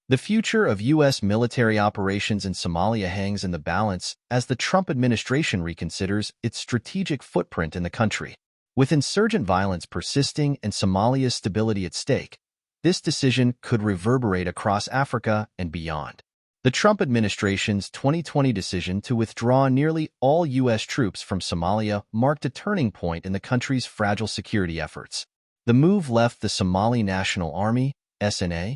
The future of U.S. military operations in Somalia hangs in the balance as the Trump administration reconsiders its strategic footprint in the country. With insurgent violence persisting and Somalia's stability at stake, this decision could reverberate across Africa and beyond. The Trump administration's 2020 decision to withdraw nearly all U.S. troops from Somalia marked a turning point in the country's fragile security efforts. The move left the Somali National Army, SNA,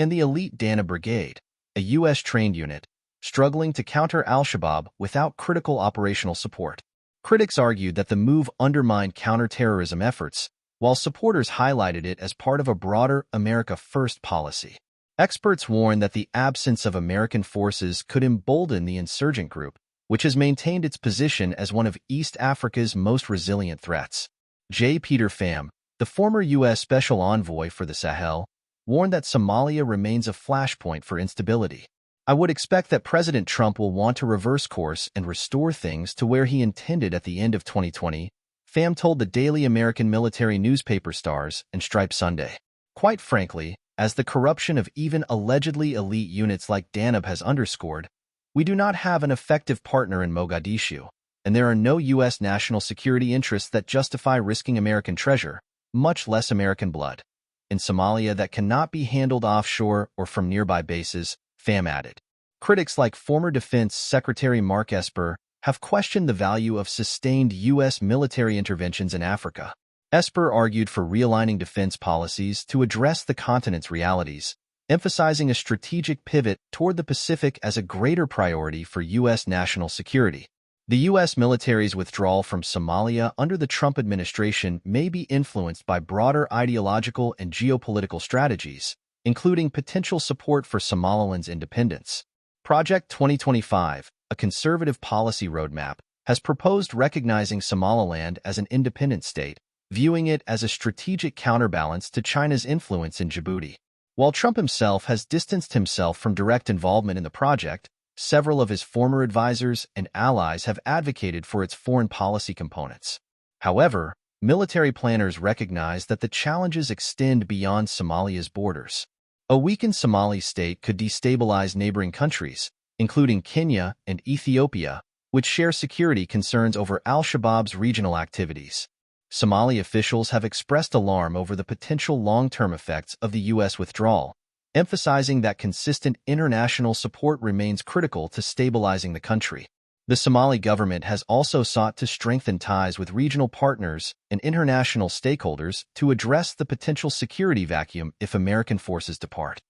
and the elite Dana Brigade, a U.S.-trained unit, struggling to counter al-Shabaab without critical operational support. Critics argued that the move undermined counterterrorism efforts, while supporters highlighted it as part of a broader America First policy. Experts warned that the absence of American forces could embolden the insurgent group, which has maintained its position as one of East Africa's most resilient threats. J. Peter Pham, the former U.S. Special Envoy for the Sahel, warned that Somalia remains a flashpoint for instability. I would expect that President Trump will want to reverse course and restore things to where he intended at the end of 2020, Pham told the Daily American Military newspaper Stars and Stripe Sunday. Quite frankly, as the corruption of even allegedly elite units like Danab has underscored, we do not have an effective partner in Mogadishu, and there are no U.S. national security interests that justify risking American treasure, much less American blood, in Somalia that cannot be handled offshore or from nearby bases, Pham added. Critics like former Defense Secretary Mark Esper have questioned the value of sustained U.S. military interventions in Africa. Esper argued for realigning defense policies to address the continent's realities, emphasizing a strategic pivot toward the Pacific as a greater priority for U.S. national security. The U.S. military's withdrawal from Somalia under the Trump administration may be influenced by broader ideological and geopolitical strategies, including potential support for Somaliland's independence. Project 2025, a conservative policy roadmap, has proposed recognizing Somaliland as an independent state, viewing it as a strategic counterbalance to China's influence in Djibouti. While Trump himself has distanced himself from direct involvement in the project, several of his former advisors and allies have advocated for its foreign policy components. However, military planners recognize that the challenges extend beyond Somalia's borders. A weakened Somali state could destabilize neighboring countries, including Kenya and Ethiopia, which share security concerns over al-Shabaab's regional activities. Somali officials have expressed alarm over the potential long-term effects of the U.S. withdrawal, emphasizing that consistent international support remains critical to stabilizing the country. The Somali government has also sought to strengthen ties with regional partners and international stakeholders to address the potential security vacuum if American forces depart.